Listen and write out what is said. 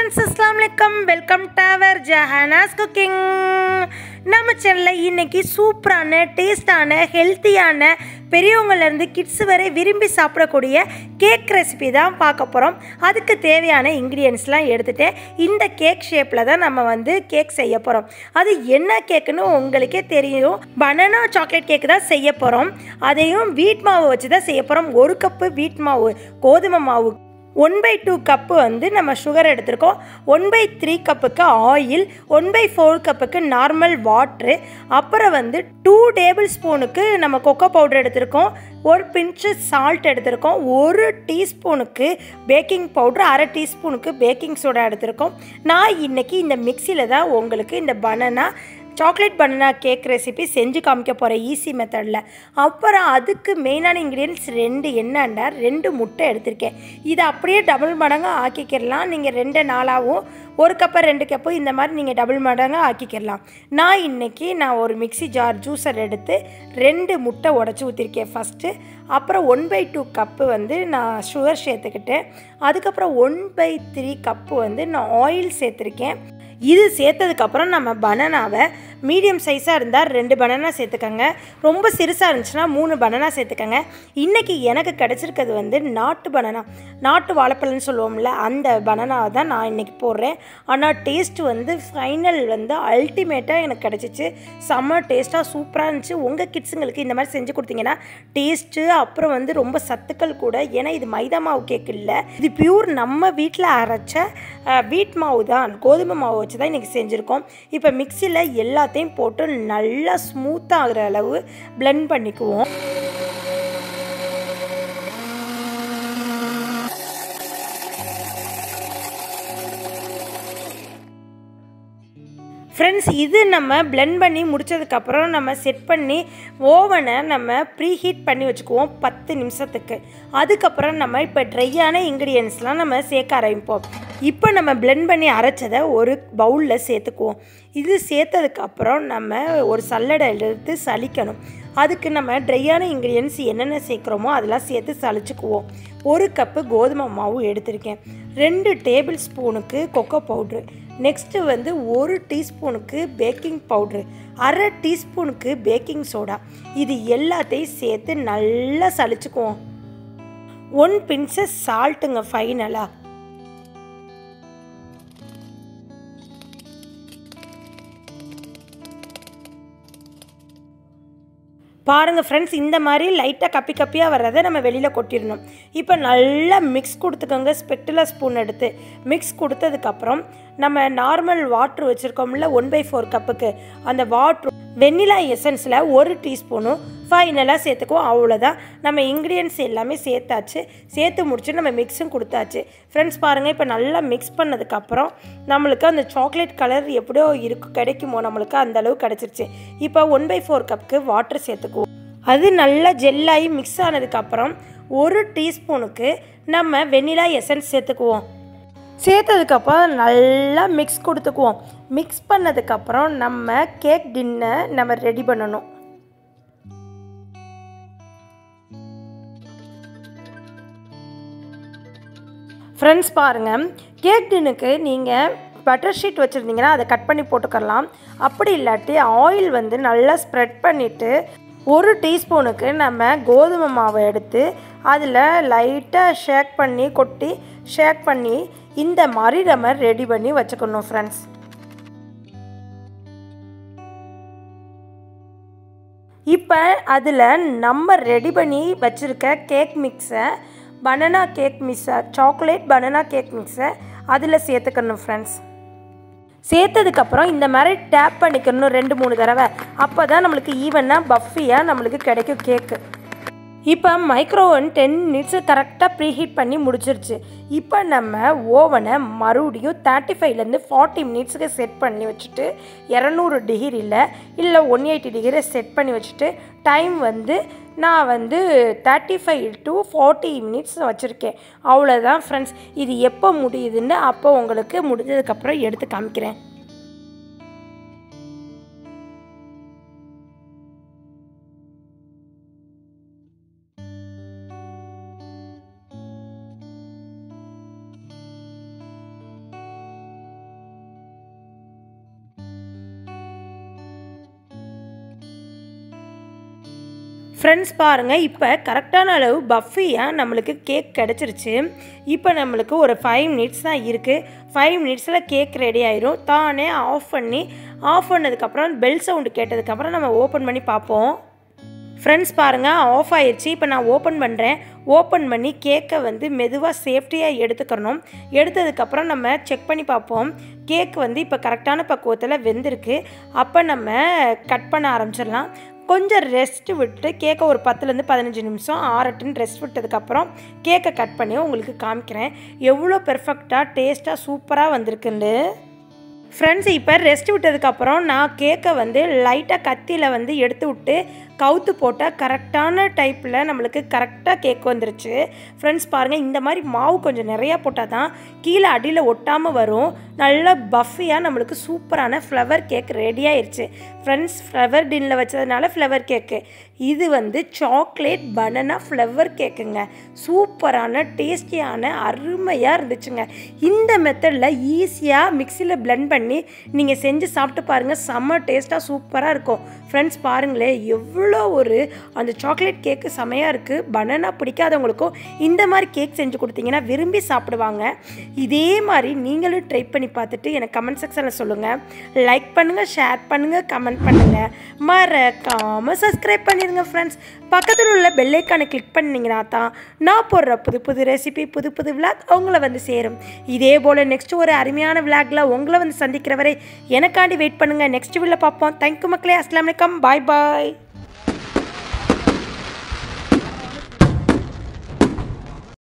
friends, Assalamualaikum. Welcome to our Jahana's Cooking. நம்ம சேனலில் இன்றைக்கி சூப்பரான டேஸ்டான ஹெல்த்தியான பெரியவங்கள்லேருந்து கிட்ஸ் வரை விரும்பி சாப்பிடக்கூடிய கேக் ரெசிபி தான் பார்க்க போகிறோம். அதுக்கு தேவையான இன்க்ரீடியன்ஸ்லாம் எடுத்துகிட்டு இந்த கேக் ஷேப்பில் தான் நம்ம கேக் செய்ய போகிறோம். அது என்ன கேக்குன்னு உங்களுக்கே தெரியும். பனானா சாக்லேட் கேக்கு தான் செய்ய போகிறோம். அதையும் வீட் மாவு வச்சு தான் செய்ய போகிறோம். 1 கப்பு வீட் மாவு, கோதுமை மாவு, 1/2 கப்பு நம்ம சுகர் எடுத்திருக்கோம். 1/3 கப்புக்கு ஆயில், 1/4 கப்புக்கு நார்மல் வாட்ரு, அப்புறம் 2 டேபிள் ஸ்பூனுக்கு நம்ம கொக்கோ பவுடர் எடுத்திருக்கோம். 1 பிஞ்சு சால்ட் எடுத்திருக்கோம். 1 டீஸ்பூனுக்கு பேக்கிங் பவுட்ரு, 1/2 டீஸ்பூனுக்கு பேக்கிங் சோடா எடுத்திருக்கோம். நான் இன்றைக்கி இந்த மிக்சியில் தான் உங்களுக்கு இந்த சாக்லேட் பனானா கேக் ரெசிபி செஞ்சு காமிக்க போகிறேன் ஈஸி மெத்தடில். அப்புறம் அதுக்கு மெயினான இன்க்ரீடியன்ஸ் 2 என்னன்னா 2 முட்டை எடுத்திருக்கேன். இதை அப்படியே டபுள் மடங்காக ஆக்கிக்கிடலாம். நீங்கள் 2 நாளாகவும் 1 கப்பு 2 கப்பு இந்த மாதிரி நீங்கள் டபுள் மடங்காக ஆக்கிக்கிடலாம். நான் இன்றைக்கி ஒரு மிக்ஸி ஜார் ஜூஸர் எடுத்து 2 முட்டை உடச்சி ஊற்றிருக்கேன் ஃபஸ்ட்டு. அப்புறம் 1/2 கப்பு நான் சுகர் சேர்த்துக்கிட்டேன். அதுக்கப்புறம் 1/3 கப்பு நான் ஆயில் சேர்த்துருக்கேன். இது சேர்த்ததுக்கப்புறம் நம்ம பனானாவை மீடியம் சைஸாக இருந்தால் 2 பனானா சேர்த்துக்கங்க. ரொம்ப சிறுசாக இருந்துச்சுன்னா 3 பனானா சேர்த்துக்கங்க. இன்றைக்கி எனக்கு கிடச்சிருக்கிறது நாட்டு பனானா, நாட்டு வாழைப்பழம்னு சொல்லுவோம்ல, அந்த பனானாவை தான் நான் இன்றைக்கி போடுறேன். ஆனால் டேஸ்ட்டு ஃபைனல் அல்டிமேட்டாக எனக்கு கிடச்சிச்சு. செம்ம டேஸ்ட்டாக சூப்பராக இருந்துச்சு. உங்கள் கிட்ஸுங்களுக்கு இந்த மாதிரி செஞ்சு கொடுத்தீங்கன்னா டேஸ்ட்டு, அப்புறம் ரொம்ப சத்துக்கள் கூட. ஏன்னா இது மைதா மாவு கேக் இல்லை, இது பியூர் நம்ம வீட்டில் அரைச்ச வீட் மாவு தான், கோதுமை மாவு வச்சு தான் இன்றைக்கி செஞ்சுருக்கோம். இப்போ மிக்சியில் எல்லாத்தையும் போட்டு நல்லா ஸ்மூத்தாக ஆகிற அளவு பிளெண்ட் பண்ணிக்குவோம். ஃப்ரெண்ட்ஸ், இது நம்ம பிளெண்ட் பண்ணி முடித்ததுக்கப்புறம் நம்ம செட் பண்ணி ஓவனை நம்ம ப்ரீ ஹீட் பண்ணி வச்சுக்குவோம் 10 நிமிஷத்துக்கு. அதுக்கப்புறம் நம்ம இப்போ ட்ரையான இன்க்ரீடியன்ஸ்லாம் நம்ம சேர்க்க ஆரம்பிப்போம். இப்போ நம்ம பிளெண்ட் பண்ணி அரைச்சதை ஒரு பவுலில் சேர்த்துக்குவோம். இது சேர்த்ததுக்கப்புறம் நம்ம ஒரு சல்லடை எடுத்து சலிக்கணும். அதுக்கு நம்ம ட்ரையான இன்க்ரீடியன்ஸ் என்னென்ன சேர்க்குறோமோ அதெல்லாம் சேர்த்து சலிச்சுக்குவோம். 1 கப்பு கோதுமை மாவு எடுத்திருக்கேன். 2 டேபிள் ஸ்பூனுக்கு கொக்கோ பவுட்ரு, நெக்ஸ்ட்டு 1 டீஸ்பூனுக்கு பேக்கிங் பவுட்ரு, 1/2 டீஸ்பூனுக்கு பேக்கிங் சோடா. இது எல்லாத்தையும் சேர்த்து நல்லா சலிச்சுக்குவோம். 1 பிஞ்சு சால்ட்டுங்க ஃபைனலாக. பாருங்கள் ஃப்ரெண்ட்ஸ், இந்த மாதிரி லைட்டாக கப்பி கப்பியாக வர்றதை நம்ம வெளியில் கொட்டிடணும். இப்போ நல்லா மிக்ஸ் கொடுத்துக்கோங்க. ஸ்பெக்டுலா ஸ்பூன் எடுத்து மிக்ஸ் கொடுத்ததுக்கப்புறம் நம்ம நார்மல் வாட்ரு வச்சுருக்கோம்ல 1/4 கப்புக்கு, அந்த வாட்ரு வெண்ணிலா எசன்ஸில் 1 டீஸ்பூனும் ஃபைனலாக சேர்த்துக்குவோம். அவ்வளோதான், நம்ம இன்க்ரீடியன்ஸ் எல்லாமே சேர்த்தாச்சு. சேர்த்து முடிச்சு நம்ம மிக்ஸும் கொடுத்தாச்சு. ஃப்ரெண்ட்ஸ் பாருங்கள், இப்போ நல்லா மிக்ஸ் பண்ணதுக்கப்புறம் நம்மளுக்கு அந்த சாக்லேட் கலர் எப்படியோ கிடைக்குமோ நம்மளுக்கு அந்தளவு கிடச்சிருச்சு. இப்போ 1/4 கப்புக்கு வாட்டர் சேர்த்துக்குவோம். அது நல்லா ஜெல்லாகி மிக்ஸ் ஆனதுக்கப்புறம் 1 டீஸ்பூனுக்கு நம்ம வெண்ணிலா எசன்ஸ் சேர்த்துக்குவோம். சேர்த்ததுக்கப்புறம் நல்லா மிக்ஸ் கொடுத்துக்குவோம். மிக்ஸ் பண்ணதுக்கப்புறம் நம்ம கேக் டின்னை நம்ம ரெடி பண்ணணும். ஃப்ரெண்ட்ஸ் பாருங்கள், கேக் டின்னுக்கு நீங்கள் பட்டர் ஷீட் வச்சுருந்தீங்கன்னா அதை கட் பண்ணி போட்டுக்கலாம். அப்படி இல்லாட்டி ஆயில் நல்லா ஸ்ப்ரெட் பண்ணிவிட்டு 1 டீஸ்பூனுக்கு நம்ம கோதுமை மாவை எடுத்து அதில் லைட்டாக ஷேக் பண்ணி கொட்டி ஷேக் பண்ணி இந்த மாதிரி நம்ம ரெடி பண்ணி வச்சுக்கணும். ஃப்ரெண்ட்ஸ், இப்போ அதில் நம்ம ரெடி பண்ணி வச்சுருக்க கேக் மிக்ஸை, பனானா கேக் மிக்ஸை, சாக்லேட் பனானா கேக் மிக்ஸை அதில் சேர்த்துக்கணும். ஃப்ரெண்ட்ஸ், சேர்த்ததுக்கப்புறம் இந்த மாதிரி டேப் பண்ணிக்கணும் 2-3 தடவை. அப்போ தான் நம்மளுக்கு ஈவனாக பஃபியாக நம்மளுக்கு கிடைக்கும் கேக்கு. இப்போ மைக்ரோவன் 10 மினிட்ஸு கரெக்டாக ப்ரீஹீட் பண்ணி முடிச்சிருச்சு. இப்போ நம்ம ஓவனை மறுபடியும் 35லேருந்து 40 மினிட்ஸுக்கு செட் பண்ணி வச்சுட்டு 200 டிகிரியில் இல்லை 180 டிகிரி செட் பண்ணி வச்சுட்டு டைம் நான் 35 to 40 மினிட்ஸ் வச்சுருக்கேன். அவ்வளோதான் ஃப்ரெண்ட்ஸ். இது எப்போ முடியுதுன்னு அப்போ உங்களுக்கு முடிஞ்சதுக்கப்புறம் எடுத்து காமிக்கிறேன். ஃப்ரெண்ட்ஸ் பாருங்கள், இப்போ கரெக்டான அளவு பஃபியாக நம்மளுக்கு கேக் கிடச்சிருச்சு. இப்போ நம்மளுக்கு ஒரு 5 மினிட்ஸ் தான் இருக்குது. 5 மினிட்ஸில் கேக் ரெடி ஆயிரும். தானே ஆஃப் பண்ணதுக்கப்புறம் பெல் சவுண்டு கேட்டதுக்கப்புறம் நம்ம ஓப்பன் பண்ணி பார்ப்போம். ஃப்ரெண்ட்ஸ் பாருங்கள், ஆஃப் ஆயிடுச்சு. இப்போ நான் ஓப்பன் பண்ணுறேன். ஓப்பன் பண்ணி கேக்கை வந்து மெதுவாக சேஃப்டியாக எடுத்துக்கணும். எடுத்ததுக்கப்புறம் நம்ம செக் பண்ணி பார்ப்போம். கேக் வந்து இப்போ கரெக்டான பக்குவத்தில் வெந்திருக்கு. அப்போ நம்ம கட் பண்ண ஆரம்பிச்சிடலாம். கொஞ்சம் ரெஸ்ட்டு விட்டு கேக்கை ஒரு 10லேருந்து 15 நிமிஷம் ஆறட்டுன்னு ரெஸ்ட் விட்டதுக்கப்புறம் கேக்கை கட் பண்ணி உங்களுக்கு காமிக்கிறேன். எவ்வளோ பெர்ஃபெக்டாக டேஸ்ட்டாக சூப்பராக வந்திருக்குன்னு. ஃப்ரெண்ட்ஸ், இப்போ ரெஸ்ட் விட்டதுக்கப்புறம் நான் கேக்கை வந்து லைட்டாக கத்தியில் வந்து எடுத்து விட்டு கவுத்து போட்டால் கரெக்டான டைப்பில் நம்மளுக்கு கரெக்டாக கேக் வந்துருச்சு. ஃப்ரெண்ட்ஸ் பாருங்கள், இந்த மாதிரி மாவு கொஞ்சம் நிறையா போட்டால் தான் கீழே அடியில் ஒட்டாமல் வரும். நல்லா பஃபியாக நம்மளுக்கு சூப்பரான ஃப்ளவர் கேக் ரெடி ஆயிடுச்சு. ஃப்ரெண்ட்ஸ், ஃப்ளவர் டின்னில் வச்சதுனால ஃப்ளவர் கேக்கு. இது வந்து சாக்லேட் பனானா ஃப்ளவர் கேக்குங்க. சூப்பரான டேஸ்டியான அருமையாக இருந்துச்சுங்க. இந்த மெத்தடில் ஈஸியாக மிக்சியில் பிளெண்ட் பண்ணி நீங்கள் செஞ்சு சாப்பிட்டு பாருங்கள். செம்ம டேஸ்ட்டாக சூப்பராக இருக்கும். ஃப்ரெண்ட்ஸ் பாருங்களேன், எவ்வளோ அந்த சாக்லேட் கேக்கு செமையாக இருக்குது. பனானா பிடிக்காதவங்களுக்கும் இந்த மாதிரி கேக் செஞ்சு கொடுத்தீங்கன்னா விரும்பி சாப்பிடுவாங்க. இதே மாதிரி நீங்களும் ட்ரை பண்ணி பார்த்துட்டு எனக்கு கமெண்ட் செக்ஷனில் சொல்லுங்கள். லைக் பண்ணுங்கள், ஷேர் பண்ணுங்கள், கமெண்ட் பண்ணுங்கள். மறக்காமல் சப்ஸ்கிரைப் பண்ணிடுங்க ஃப்ரெண்ட்ஸ். பக்கத்தில் உள்ள பெல் ஐக்கானை கிளிக் பண்ணிங்கன்னா தான் நான் போடுற புது புது ரெசிபி, புது புது விளாக் அவங்கள வந்து சேரும். இதே போல் நெக்ஸ்ட் ஒரு அருமையான விளாக்ல உங்களை வந்து சந்திக்கிற வரை எனக்காண்டி வெயிட் பண்ணுங்கள். நெக்ஸ்ட் வீடியோவில் பார்ப்போம். தேங்க்யூ மக்களே. அஸ்ஸலாமு அலைக்கும். பாய் பாய்.